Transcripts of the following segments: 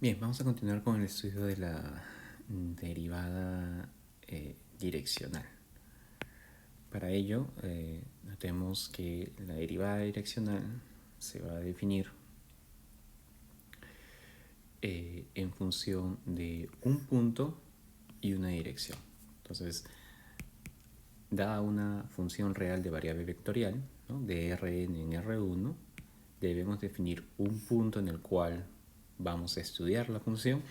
Bien, vamos a continuar con el estudio de la derivada direccional. Para ello, notemos que la derivada direccional se va a definir en función de un punto y una dirección. Entonces, dada una función real de variable vectorial, ¿no?, de Rn en R1, debemos definir un punto en el cual vamos a estudiar la función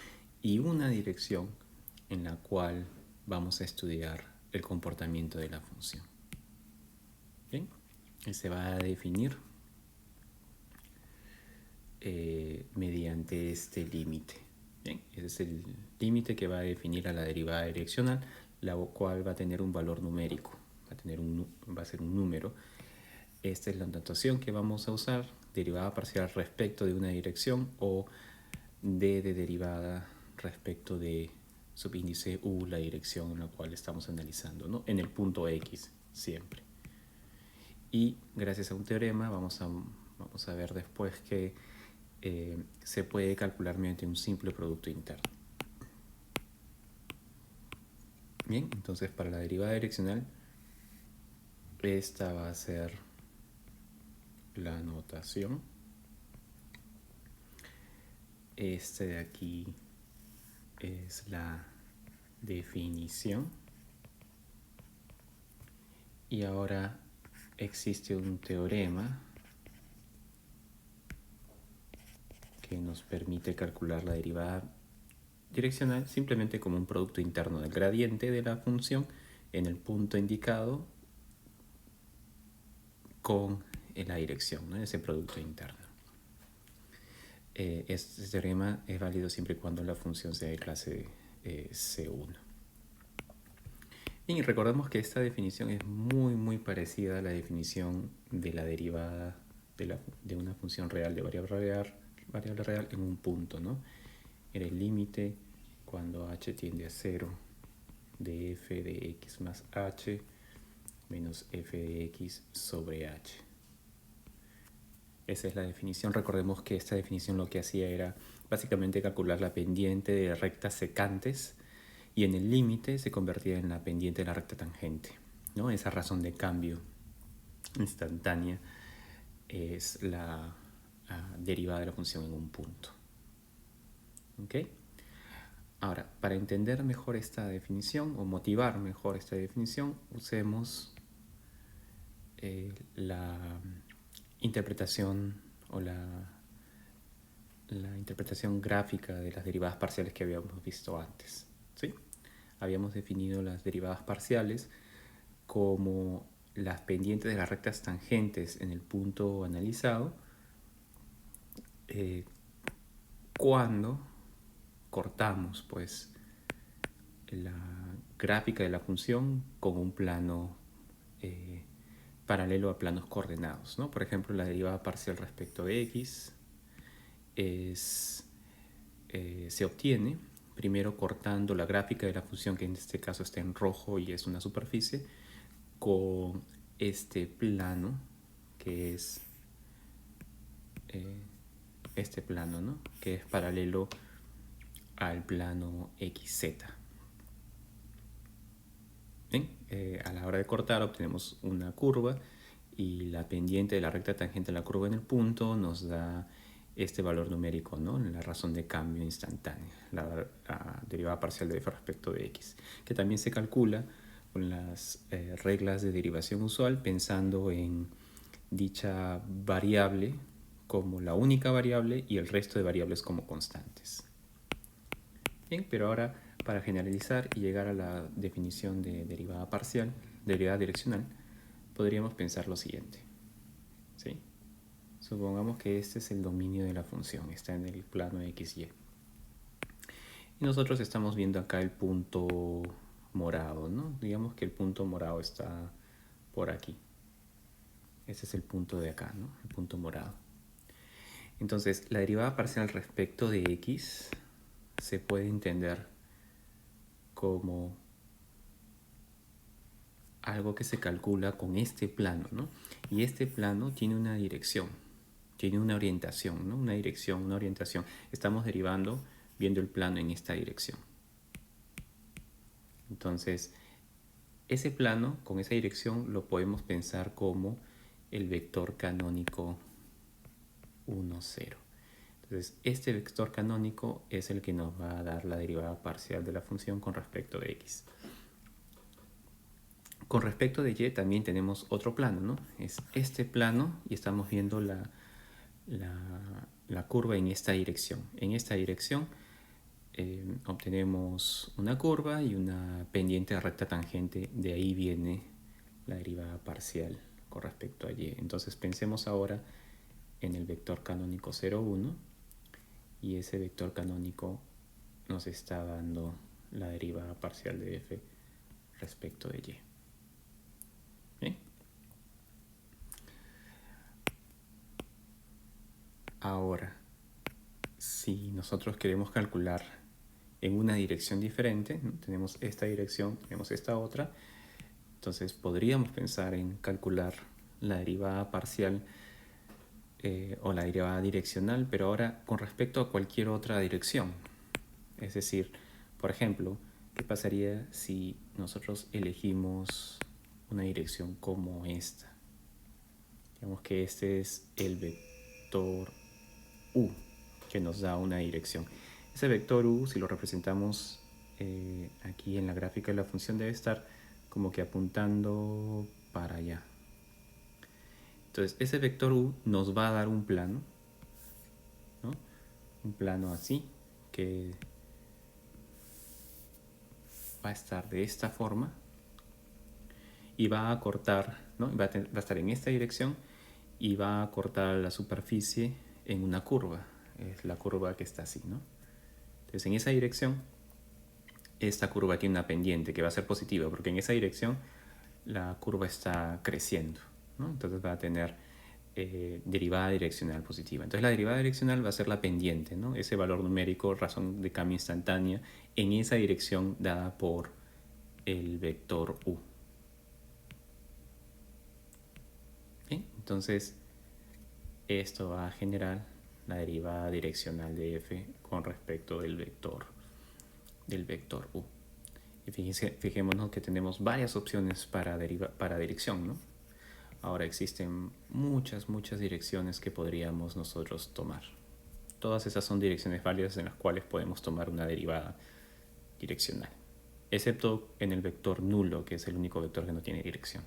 y una dirección en la cual vamos a estudiar el comportamiento de la función. Bien, y se va a definir mediante este límite. Bien, ese es el límite que va a definir a la derivada direccional, la cual va a tener un valor numérico, va a ser un número. Esta es la notación que vamos a usar: derivada parcial respecto de una dirección, o d de derivada respecto de subíndice u, la dirección en la cual estamos analizando, ¿no?, en el punto x siempre. Y gracias a un teorema vamos a ver después que se puede calcular mediante un simple producto interno. Bien, entonces para la derivada direccional, esta va a ser la notación. Este de aquí es la definición. Y ahora existe un teorema que nos permite calcular la derivada direccional simplemente como un producto interno del gradiente de la función en el punto indicado con la dirección, ¿no?, ese producto interno. Este teorema es válido siempre y cuando la función sea de clase C1. Y recordemos que esta definición es muy parecida a la definición de la derivada de una función real de variable real en un punto, ¿no? Era el límite cuando h tiende a 0 de f de x más h menos f de x sobre h. Esa es la definición. Recordemos que esta definición lo que hacía era básicamente calcular la pendiente de rectas secantes, y en el límite se convertía en la pendiente de la recta tangente, ¿no? Esa razón de cambio instantánea es la derivada de la función en un punto. ¿Ok? Ahora, para entender mejor esta definición o motivar mejor esta definición, usemos la interpretación o la interpretación gráfica de las derivadas parciales que habíamos visto antes, ¿sí? Habíamos definido las derivadas parciales como las pendientes de las rectas tangentes en el punto analizado cuando cortamos, pues, la gráfica de la función con un plano paralelo a planos coordenados, ¿no? Por ejemplo, la derivada parcial respecto de x se obtiene primero cortando la gráfica de la función, que en este caso está en rojo y es una superficie, con este plano, que es este plano, ¿no?, que es paralelo al plano XZ. Bien, a la hora de cortar obtenemos una curva y la pendiente de la recta tangente a la curva en el punto nos da este valor numérico, ¿no?, la razón de cambio instantánea, la derivada parcial de f respecto de x, que también se calcula con las reglas de derivación usual, pensando en dicha variable como la única variable y el resto de variables como constantes. Bien, pero ahora, para generalizar y llegar a la definición de derivada parcial, derivada direccional, podríamos pensar lo siguiente, ¿sí? Supongamos que este es el dominio de la función, está en el plano XY. Y nosotros estamos viendo acá el punto morado, ¿no? Digamos que el punto morado está por aquí. Ese es el punto de acá, ¿no?, el punto morado. Entonces, la derivada parcial respecto de x se puede entender como algo que se calcula con este plano, ¿no? Y este plano tiene una dirección, tiene una orientación, ¿no? Una dirección, una orientación. Estamos derivando viendo el plano en esta dirección. Entonces, ese plano con esa dirección lo podemos pensar como el vector canónico 1, 0. Entonces, este vector canónico es el que nos va a dar la derivada parcial de la función con respecto de x. Con respecto de y también tenemos otro plano, ¿no? Es este plano y estamos viendo la curva en esta dirección. En esta dirección obtenemos una curva y una pendiente recta tangente. De ahí viene la derivada parcial con respecto a y. Entonces pensemos ahora en el vector canónico 0, 1 y ese vector canónico nos está dando la derivada parcial de f respecto de y. ¿Bien? Ahora, si nosotros queremos calcular en una dirección diferente, ¿no? Tenemos esta dirección, tenemos esta otra, entonces podríamos pensar en calcular la derivada parcial o la derivada direccional, pero ahora con respecto a cualquier otra dirección. Es decir, por ejemplo, ¿qué pasaría si nosotros elegimos una dirección como esta? Digamos que este es el vector u, que nos da una dirección. Ese vector u, si lo representamos aquí en la gráfica de la función, debe estar como que apuntando para allá. Entonces, ese vector u nos va a dar un plano, ¿no? Un plano así, que va a estar de esta forma y va a cortar, ¿no? Va a estar en esta dirección y va a cortar la superficie en una curva. Es la curva que está así, ¿no? Entonces, en esa dirección, esta curva tiene una pendiente que va a ser positiva, porque en esa dirección la curva está creciendo, ¿no? Entonces va a tener derivada direccional positiva. Entonces la derivada direccional va a ser la pendiente, ¿no? Ese valor numérico, razón de cambio instantánea, en esa dirección dada por el vector u. ¿Bien? Entonces esto va a generar la derivada direccional de f con respecto del vector u. Y fijémonos que tenemos varias opciones para dirección, ¿no? Ahora existen muchas direcciones que podríamos nosotros tomar. Todas esas son direcciones válidas en las cuales podemos tomar una derivada direccional, excepto en el vector nulo, que es el único vector que no tiene dirección.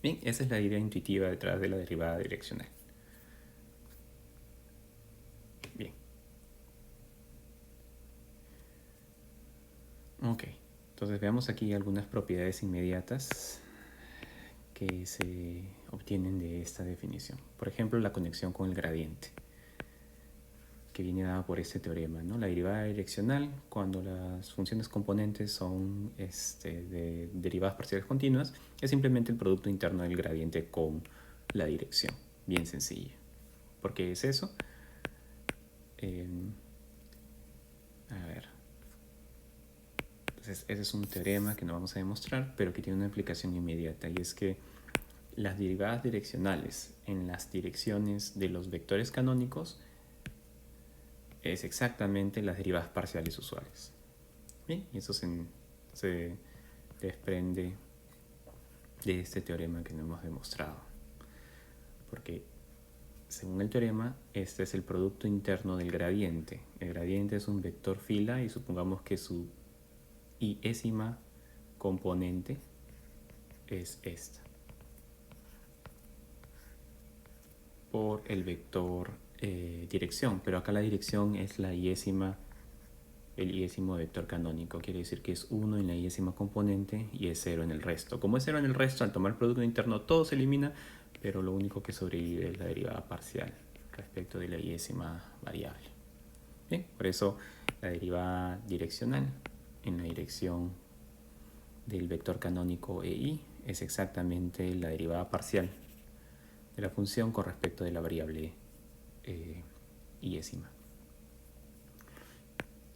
Bien, esa es la idea intuitiva detrás de la derivada direccional. Bien. Ok, entonces veamos aquí algunas propiedades inmediatas que se obtienen de esta definición. Por ejemplo, la conexión con el gradiente, que viene dada por este teorema, ¿no? La derivada direccional, cuando las funciones componentes son de derivadas parciales continuas, es simplemente el producto interno del gradiente con la dirección. Bien sencilla. ¿Por qué es eso? A ver. Entonces, ese es un teorema que no vamos a demostrar, pero que tiene una aplicación inmediata, y es que las derivadas direccionales en las direcciones de los vectores canónicos es exactamente las derivadas parciales usuales. Bien, y eso se desprende de este teorema que no hemos demostrado. Porque según el teorema, este es el producto interno del gradiente. El gradiente es un vector fila y supongamos que su i-ésima componente es esta. Por el vector dirección, pero acá la dirección es la i-ésima, el i-ésimo vector canónico, quiere decir que es 1 en la i-ésima componente y es 0 en el resto. Como es 0 en el resto, al tomar el producto interno todo se elimina, pero lo único que sobrevive es la derivada parcial respecto de la i-ésima variable. Bien, por eso la derivada direccional en la dirección del vector canónico EI es exactamente la derivada parcial de la función con respecto de la variable i-ésima.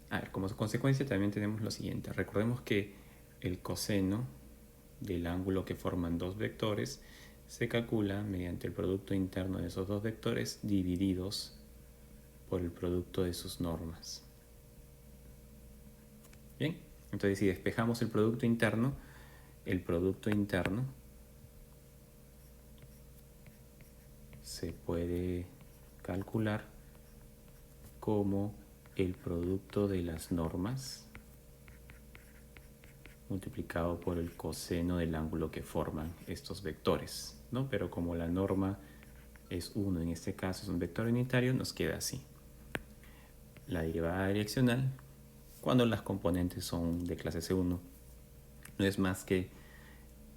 A ver, como consecuencia también tenemos lo siguiente. Recordemos que el coseno del ángulo que forman dos vectores se calcula mediante el producto interno de esos dos vectores divididos por el producto de sus normas. Bien, entonces si despejamos el producto interno se puede calcular como el producto de las normas multiplicado por el coseno del ángulo que forman estos vectores, ¿no? Pero como la norma es 1, en este caso es un vector unitario, nos queda así. La derivada direccional, cuando las componentes son de clase C1, no es más que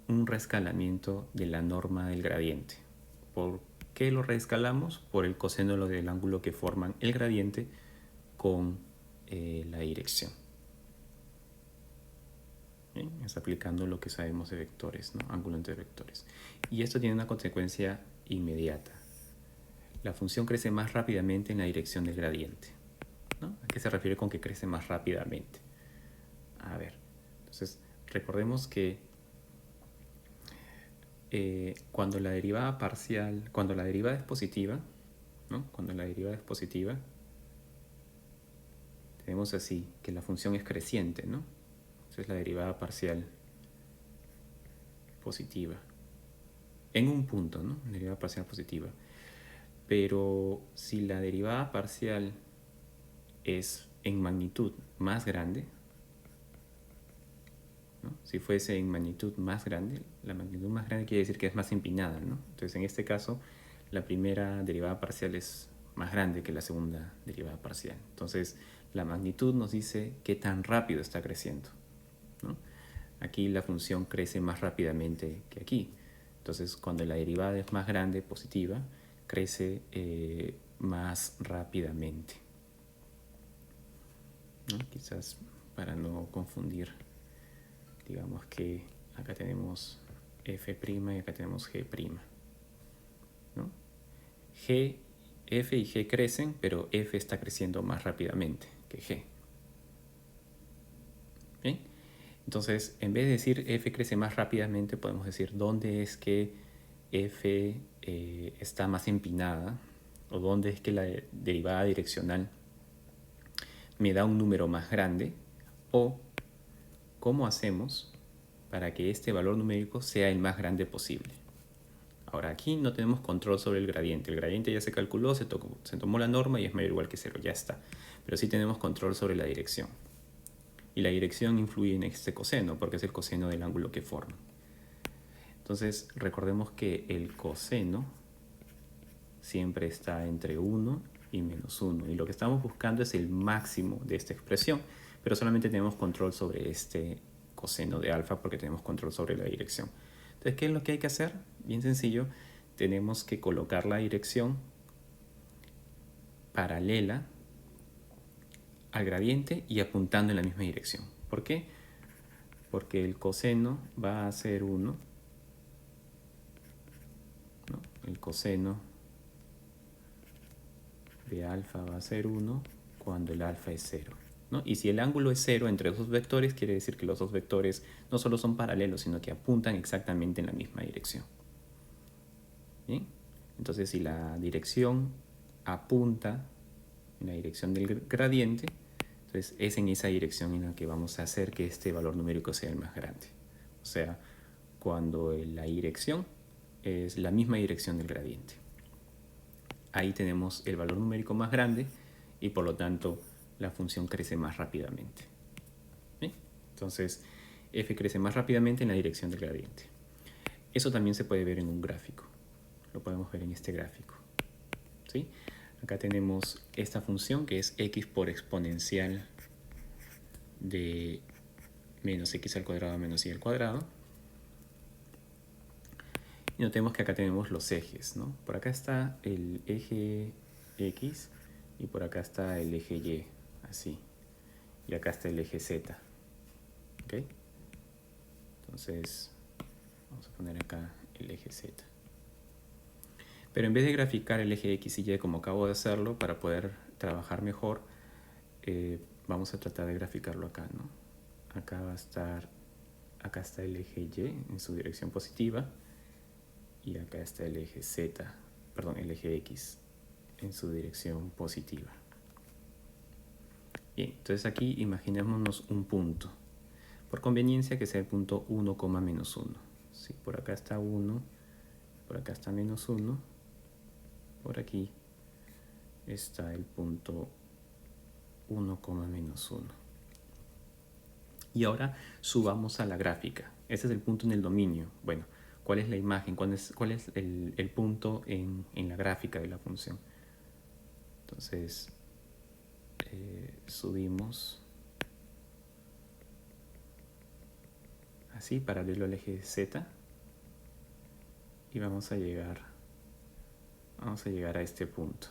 un reescalamiento de la norma del gradiente. ¿Por qué lo reescalamos? Por el coseno del ángulo que forman el gradiente con la dirección. Bien, es aplicando lo que sabemos de vectores, ¿no? Ángulo entre vectores. Y esto tiene una consecuencia inmediata. La función crece más rápidamente en la dirección del gradiente, ¿no? ¿A qué se refiere con que crece más rápidamente? A ver, entonces recordemos que cuando la derivada es positiva, ¿no? Cuando la derivada es positiva, tenemos así, que la función es creciente, ¿no? Esa es la derivada parcial positiva. En un punto, ¿no? Derivada parcial positiva. Pero si la derivada parcial es en magnitud más grande, ¿no? Si fuese en magnitud más grande, la magnitud más grande quiere decir que es más empinada, ¿no? Entonces en este caso la primera derivada parcial es más grande que la segunda derivada parcial. Entonces la magnitud nos dice qué tan rápido está creciendo, ¿no? Aquí la función crece más rápidamente que aquí. Entonces cuando la derivada es más grande, positiva, crece más rápidamente, ¿no? Quizás para no confundir, digamos que acá tenemos f' y acá tenemos g', ¿no? F y g crecen, pero f está creciendo más rápidamente que g. ¿Bien? Entonces, en vez de decir f crece más rápidamente, podemos decir dónde es que f está más empinada, o dónde es que la derivada direccional me da un número más grande, o cómo hacemos para que este valor numérico sea el más grande posible. Ahora, aquí no tenemos control sobre el gradiente. El gradiente ya se calculó, se tomó la norma y es mayor o igual que 0, ya está. Pero sí tenemos control sobre la dirección. Y la dirección influye en este coseno, porque es el coseno del ángulo que forma. Entonces, recordemos que el coseno siempre está entre 1 y menos 1. Y lo que estamos buscando es el máximo de esta expresión, pero solamente tenemos control sobre este coseno de alfa porque tenemos control sobre la dirección. Entonces, ¿qué es lo que hay que hacer? Bien sencillo, tenemos que colocar la dirección paralela al gradiente y apuntando en la misma dirección. ¿Por qué? Porque el coseno va a ser 1, ¿no? El coseno de alfa va a ser 1 cuando el alfa es 0, ¿no? Y si el ángulo es 0 entre dos vectores, quiere decir que los dos vectores no solo son paralelos, sino que apuntan exactamente en la misma dirección. ¿Bien? Entonces, si la dirección apunta en la dirección del gradiente, entonces es en esa dirección en la que vamos a hacer que este valor numérico sea el más grande. O sea, cuando la dirección es la misma dirección del gradiente. Ahí tenemos el valor numérico más grande y por lo tanto la función crece más rápidamente. ¿Bien? Entonces, f crece más rápidamente en la dirección del gradiente. Eso también se puede ver en un gráfico. Lo podemos ver en este gráfico, ¿sí? Acá tenemos esta función que es x por exponencial de menos x al cuadrado menos y al cuadrado. Y notemos que acá tenemos los ejes, ¿no? Por acá está el eje x y por acá está el eje y, así. Y acá está el eje z. ¿Ok? Entonces, vamos a poner acá el eje z. Pero en vez de graficar el eje x y y como acabo de hacerlo, para poder trabajar mejor, vamos a tratar de graficarlo acá, ¿no? Acá va a estar, acá está el eje y en su dirección positiva. Y acá está el eje z, perdón, el eje x en su dirección positiva. Bien, entonces aquí imaginémonos un punto. Por conveniencia que sea el punto 1, menos 1. Si por acá está 1, por acá está menos 1, por aquí está el punto 1, menos 1. Y ahora subamos a la gráfica. Ese es el punto en el dominio. Bueno, ¿cuál es la imagen? ¿Cuál es el punto en la gráfica de la función? Entonces, subimos así, paralelo al eje Z, y vamos a llegar a este punto.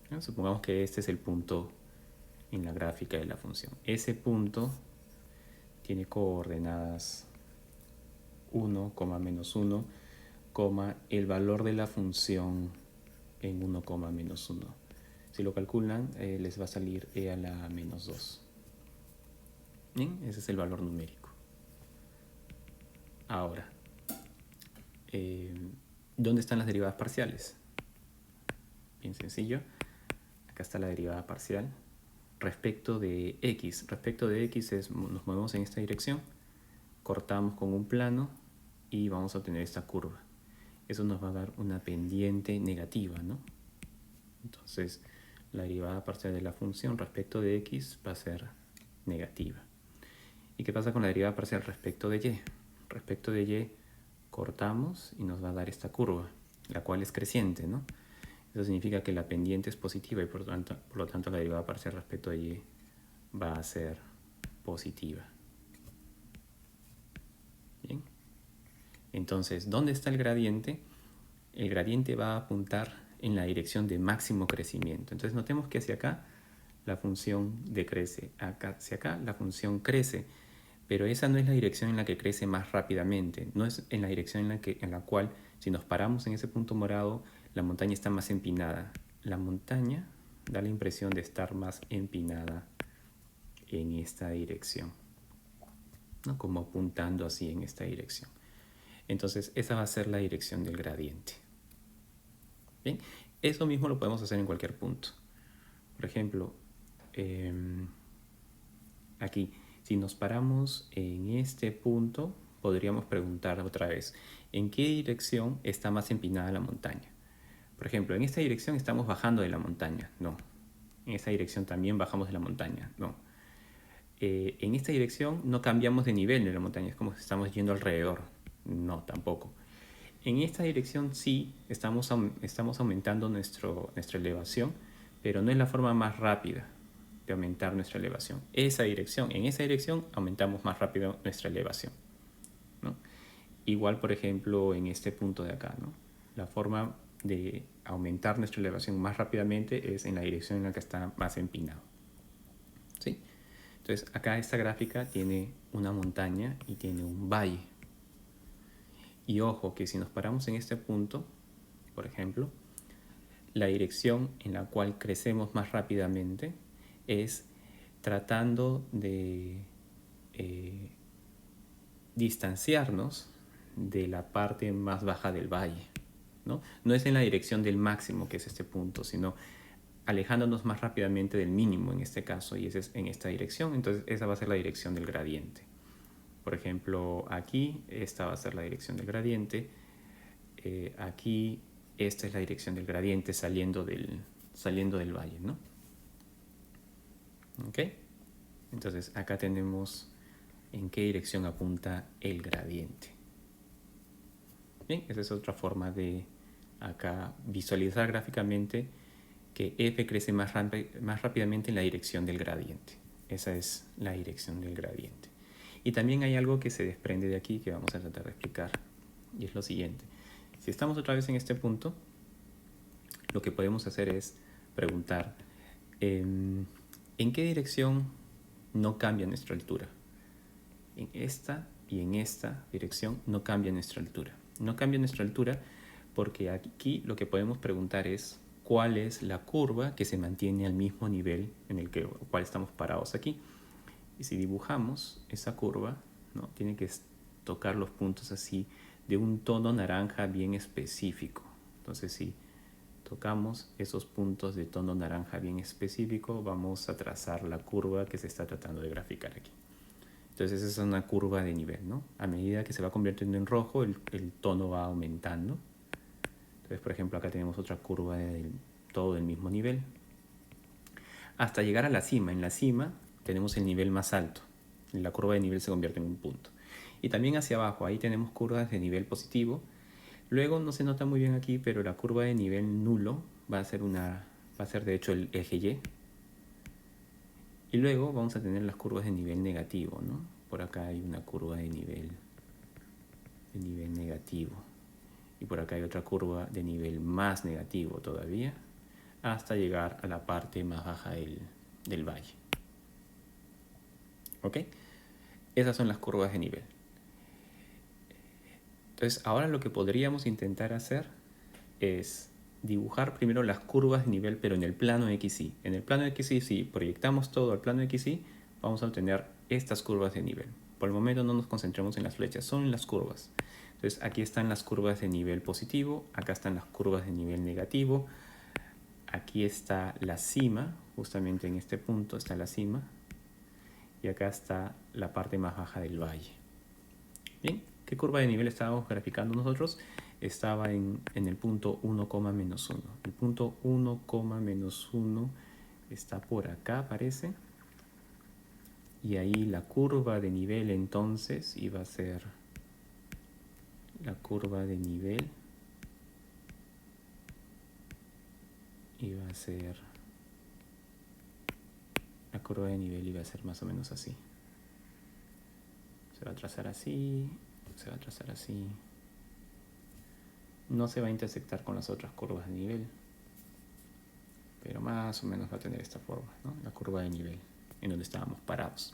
¿No? Supongamos que este es el punto en la gráfica de la función. Ese punto tiene coordenadas 1, menos 1, el valor de la función en 1, menos 1. Si lo calculan, les va a salir e a la menos 2. Bien, ese es el valor numérico. Ahora, ¿dónde están las derivadas parciales? Bien sencillo. Acá está la derivada parcial respecto de x. Respecto de x nos movemos en esta dirección, cortamos con un plano y vamos a obtener esta curva. Eso nos va a dar una pendiente negativa, ¿no? Entonces, la derivada parcial de la función respecto de x va a ser negativa. ¿Y qué pasa con la derivada parcial respecto de y? Respecto de y cortamos y nos va a dar esta curva, la cual es creciente, ¿no? Eso significa que la pendiente es positiva y por lo tanto la derivada parcial respecto de y va a ser positiva. Bien. Entonces, ¿dónde está el gradiente? El gradiente va a apuntar en la dirección de máximo crecimiento. Entonces notemos que hacia acá la función decrece, hacia acá la función crece, pero esa no es la dirección en la que crece más rápidamente, no es en la dirección en la cual, si nos paramos en ese punto morado, la montaña está más empinada. La montaña da la impresión de estar más empinada en esta dirección, ¿no? Como apuntando así en esta dirección. Entonces esa va a ser la dirección del gradiente. Bien, eso mismo lo podemos hacer en cualquier punto. Por ejemplo, aquí, si nos paramos en este punto, podríamos preguntar otra vez, ¿en qué dirección está más empinada la montaña? Por ejemplo, ¿en esta dirección estamos bajando de la montaña? No. ¿En esta dirección también bajamos de la montaña? No. En esta dirección no cambiamos de nivel de la montaña, es como si estamos yendo alrededor. No, tampoco. En esta dirección sí estamos aumentando nuestra elevación, pero no es la forma más rápida de aumentar nuestra elevación. En esa dirección aumentamos más rápido nuestra elevación, ¿no? Igual, por ejemplo, en este punto de acá, ¿no? La forma de aumentar nuestra elevación más rápidamente es en la dirección en la que está más empinado. ¿Sí? Entonces, acá esta gráfica tiene una montaña y tiene un valle. Y ojo que si nos paramos en este punto, por ejemplo, la dirección en la cual crecemos más rápidamente es tratando de distanciarnos de la parte más baja del valle, ¿no? No es en la dirección del máximo, que es este punto, sino alejándonos más rápidamente del mínimo en este caso, y ese es en esta dirección. Entonces esa va a ser la dirección del gradiente. Por ejemplo, aquí esta va a ser la dirección del gradiente. Aquí esta es la dirección del gradiente saliendo del valle, ¿no? ¿Ok? Entonces acá tenemos en qué dirección apunta el gradiente. Bien, esa es otra forma de acá visualizar gráficamente que f crece más rápidamente en la dirección del gradiente. Esa es la dirección del gradiente. Y también hay algo que se desprende de aquí que vamos a tratar de explicar, y es lo siguiente. Si estamos otra vez en este punto, lo que podemos hacer es preguntar ¿en qué dirección no cambia nuestra altura? En esta y en esta dirección no cambia nuestra altura. No cambia nuestra altura porque aquí lo que podemos preguntar es cuál es la curva que se mantiene al mismo nivel en el cual estamos parados aquí. Y si dibujamos esa curva, ¿no? Tiene que tocar los puntos así de un tono naranja bien específico. Entonces si tocamos esos puntos de tono naranja bien específico, vamos a trazar la curva que se está tratando de graficar aquí. Entonces esa es una curva de nivel, ¿no? A medida que se va convirtiendo en rojo, el tono va aumentando. Entonces, por ejemplo, acá tenemos otra curva todo del mismo nivel. Hasta llegar a la cima. En la cima tenemos el nivel más alto. La curva de nivel se convierte en un punto. Y también hacia abajo, ahí tenemos curvas de nivel positivo. Luego no se nota muy bien aquí, pero la curva de nivel nulo va a ser de hecho el eje Y. Y luego vamos a tener las curvas de nivel negativo, ¿no? Por acá hay una curva de nivel negativo. Y por acá hay otra curva de nivel más negativo todavía, hasta llegar a la parte más baja del valle. ¿Ok? Esas son las curvas de nivel. Entonces, ahora lo que podríamos intentar hacer es dibujar primero las curvas de nivel, pero en el plano XY. En el plano XY, si proyectamos todo al plano XY, vamos a obtener estas curvas de nivel. Por el momento no nos concentremos en las flechas, son en las curvas. Entonces, aquí están las curvas de nivel positivo, acá están las curvas de nivel negativo, aquí está la cima, justamente en este punto está la cima, y acá está la parte más baja del valle. Bien, ¿qué curva de nivel estábamos graficando nosotros? Estaba en el punto 1, menos 1. El punto 1, menos 1 está por acá, parece. Y ahí la curva de nivel entonces iba a ser la curva de nivel. La curva de nivel iba a ser más o menos así. Se va a trazar así, se va a trazar así. No se va a intersectar con las otras curvas de nivel, pero más o menos va a tener esta forma, ¿no? La curva de nivel en donde estábamos parados.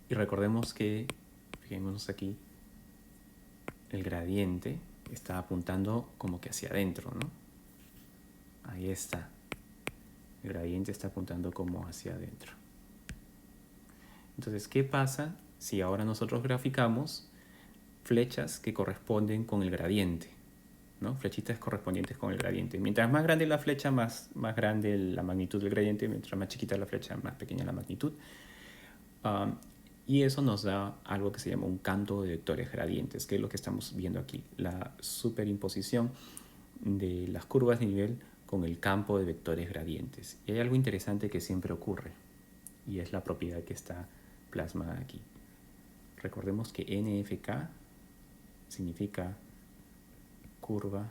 Y recordemos que, fijémonos aquí, el gradiente está apuntando como que hacia adentro, ¿no? Ahí está. El gradiente está apuntando como hacia adentro. Entonces, ¿qué pasa si ahora nosotros graficamos flechas que corresponden con el gradiente, ¿no? Flechitas correspondientes con el gradiente. Mientras más grande la flecha, más grande la magnitud del gradiente. Mientras más chiquita la flecha, más pequeña la magnitud. Y eso nos da algo que se llama un canto de vectores gradientes, que es lo que estamos viendo aquí. La superimposición de las curvas de nivel con el campo de vectores gradientes. Y hay algo interesante que siempre ocurre, y es la propiedad que está plasmada aquí. Recordemos que NFK significa curva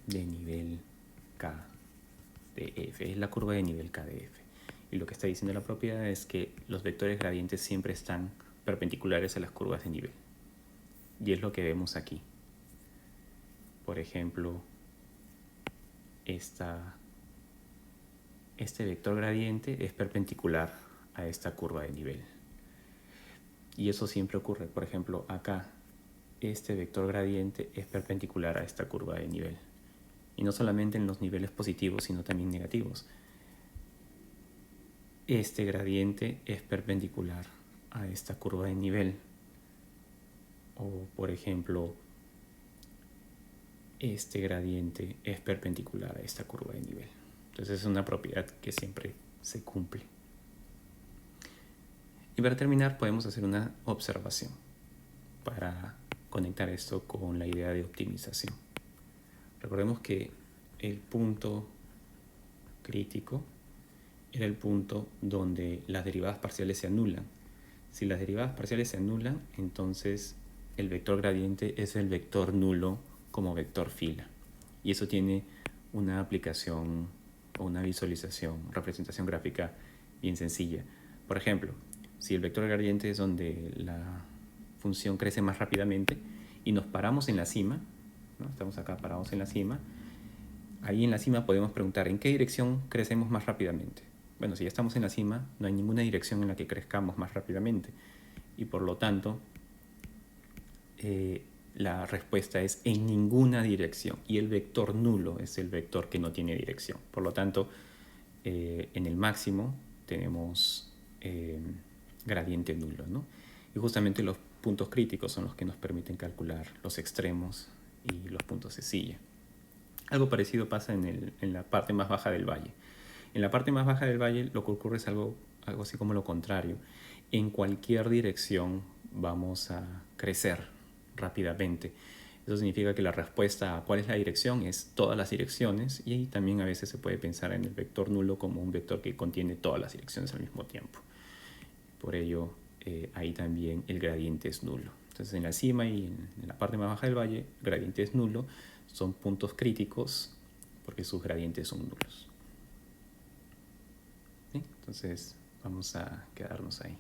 de nivel K de F. Es la curva de nivel K de F. Y lo que está diciendo la propiedad es que los vectores gradientes siempre están perpendiculares a las curvas de nivel. Y es lo que vemos aquí. Por ejemplo, este vector gradiente es perpendicular a esta curva de nivel. Y eso siempre ocurre. Por ejemplo, acá este vector gradiente es perpendicular a esta curva de nivel. Y no solamente en los niveles positivos, sino también negativos. Este gradiente es perpendicular a esta curva de nivel. O, por ejemplo, este gradiente es perpendicular a esta curva de nivel. Entonces es una propiedad que siempre se cumple. Y para terminar podemos hacer una observación para conectar esto con la idea de optimización. Recordemos que el punto crítico era el punto donde las derivadas parciales se anulan. Si las derivadas parciales se anulan, entonces el vector gradiente es el vector nulo como vector fila. Y eso tiene una aplicación o una visualización, representación gráfica bien sencilla. Por ejemplo, si el vector gradiente es donde la función crece más rápidamente y nos paramos en la cima, ¿no? Estamos acá parados en la cima, ahí en la cima podemos preguntar ¿en qué dirección crecemos más rápidamente? Bueno, si ya estamos en la cima, no hay ninguna dirección en la que crezcamos más rápidamente. Y por lo tanto, la respuesta es en ninguna dirección. Y el vector nulo es el vector que no tiene dirección. Por lo tanto, en el máximo tenemos gradiente nulo, ¿no? Y justamente los puntos críticos son los que nos permiten calcular los extremos y los puntos de silla. Algo parecido pasa en la parte más baja del valle. En la parte más baja del valle lo que ocurre es algo así como lo contrario. En cualquier dirección vamos a crecer rápidamente. Eso significa que la respuesta a cuál es la dirección es todas las direcciones, y también a veces se puede pensar en el vector nulo como un vector que contiene todas las direcciones al mismo tiempo. Por ello, ahí también el gradiente es nulo. Entonces, en la cima y en la parte más baja del valle, el gradiente es nulo. Son puntos críticos porque sus gradientes son nulos. ¿Sí? Entonces, vamos a quedarnos ahí.